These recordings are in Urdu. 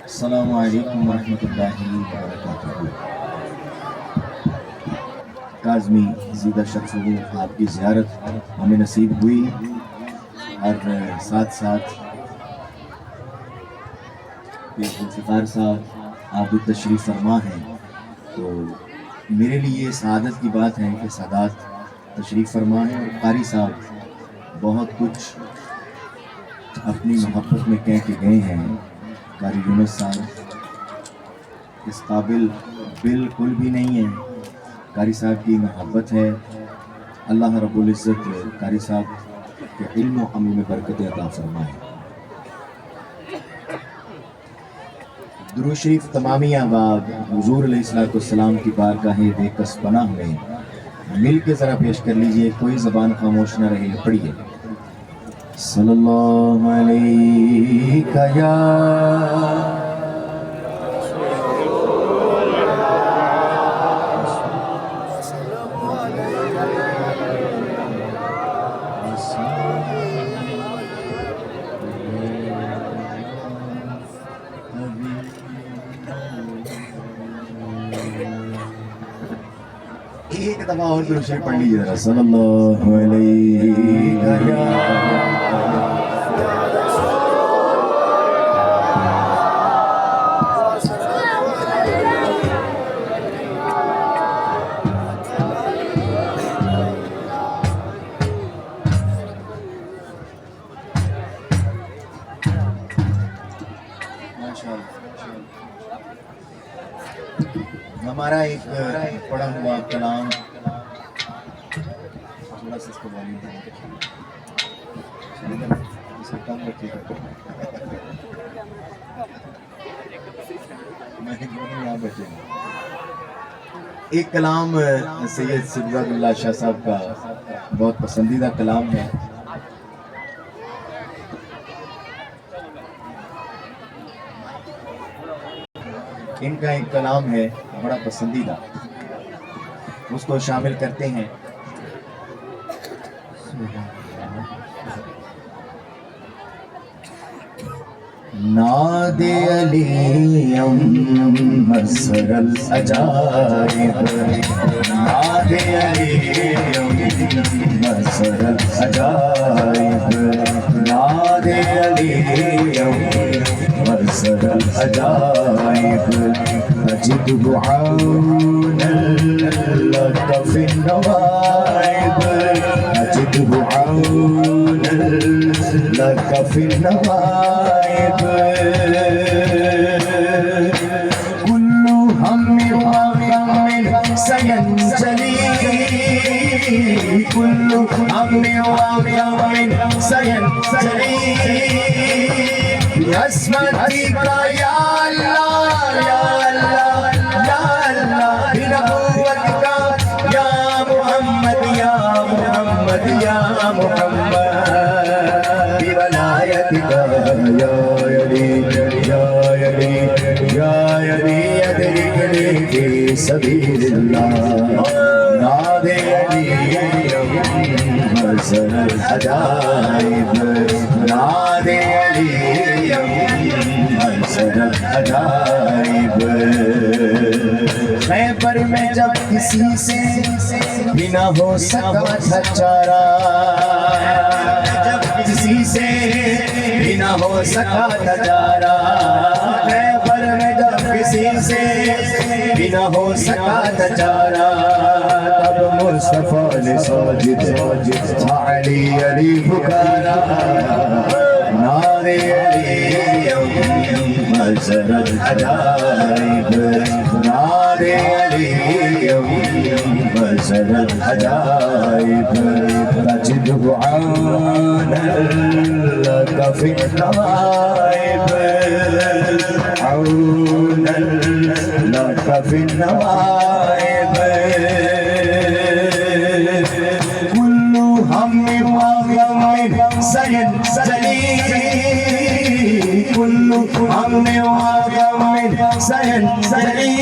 السلام علیکم ورحمۃ اللہ وبرکاتہ۔ کاظمی زیدہ شخص آپ کی زیارت ہمیں نصیب ہوئی، اور ساتھ ساتھ ذوالفقار صاحب آپ بھی تشریف فرما ہیں، تو میرے لیے سعادت کی بات ہے کہ سادات تشریف فرما ہیں، اور قاری صاحب بہت کچھ اپنی محبت میں کہہ کے گئے ہیں۔ قاری یونس صاحب اس قابل بالکل بھی نہیں ہے، قاری صاحب کی محبت ہے۔ اللہ رب العزت قاری صاحب کے علم و عمل میں برکت عطا فرمائے۔ درود شریف تمامی آباد حضور علیہ السلام کی بارگاہ بے کس پناہ میں مل کے ذرا پیش کر لیجئے، کوئی زبان خاموش نہ رہے، پڑھیے۔ صلی اللہ علیہ یا ایک دفعہ اور درود شریف پڑھ لیجیے ذرا، صلی اللہ علیہ یا ہمارا ایک پڑھا ہوا کلام، تھوڑا سا اس کو والی کم رکھیے گا، یہاں بیٹھے ایک کلام سید صبغت اللہ شاہ صاحب کا بہت پسندیدہ کلام ہے۔ ان کا ایک کلام ہے بڑا پسندیدہ، اس کو شامل کرتے ہیں۔ ناد علیم مظہر العجائب، ناد علیم مظہر العجائب، ناد علیم مظہر العجائب، نجد عونا لک فی النوائب، نجد عونا لک فی النوائب، كل هم وغم سينجلي، كل هم وغم سينجلي بعصمتك يا الله يا الله يا الله، بنبوتك يا محمد يا محمد يا محمد، بولايتك يا يلي يا يلي يا يلي أدركني في سبيل الله، ناد عليم مظهر العجائب، ناد عليم مظهر العجائب۔ خیبر میں جب کسی سے بھی نہ ہو سکا تھا چارہ، جب کسی سے بھی نہ ہو سکا تھا چارہ، خیبر میں جب کسی سے بھی نہ ہو سکا تھا چارہ، تب مصطفیٰ نے ساجد علی علی پکارا، ناد علیم مظہر العجائب، ناد علیم مظہر العجائب، تجد عونا لک فی النوائب، عونا لک فی النوائب، كل هم وغم سينجلي، كل هم وغم سينجلي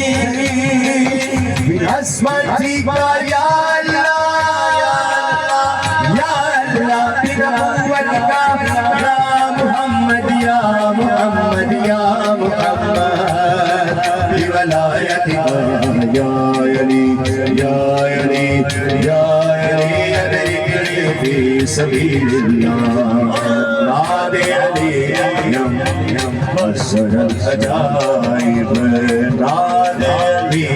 بعصمتك يا الله يا الله، بنبوتك يا یا محمد یا محمد بولایتک یا علی یا علی یا علی ادرکنی فی سبیل اللہ ناد علی بصر العجائب ناد علی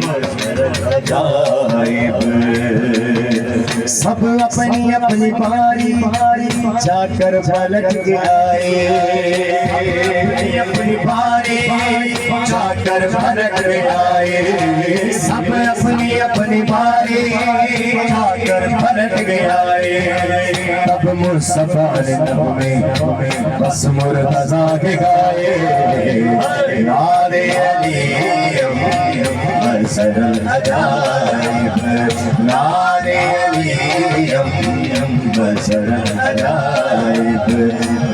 بصر العجائب سب اپنی اپنی باری جا کر پلٹ کے آئے اپنی باری جا کر پلٹ کے آئے سب اپنی اپنی باری جا کر پلٹ کے آئے تب مصطفیٰ نے نغمے بس مرتضیٰ کے گائے ناد علی بصر العجائب ناد علی بصر العجائب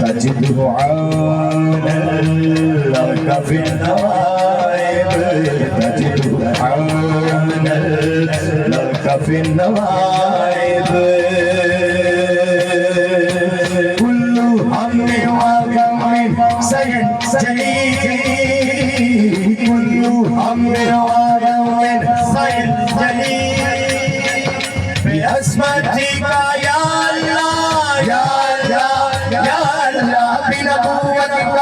تجده عونا لك في النوائب تجده عونا لك في النوائب كل هم وغم سينجلي كل هم وغم سينجلي بعصمتك يا الله يا الله يا الله بنبوتك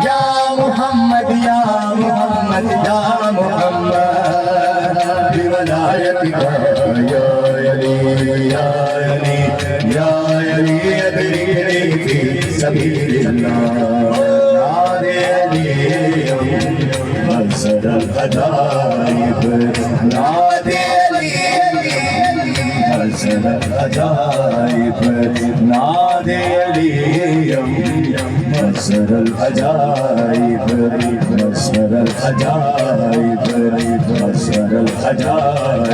يا محمد يا محمد يا محمد بولايتك يا علي يا علي يا علي ادركني في سبيل الله ناد علي بصر العجائب ناد علي بصر العجائب ناد علی بصر العجائب بصر العجائب بصر العجائب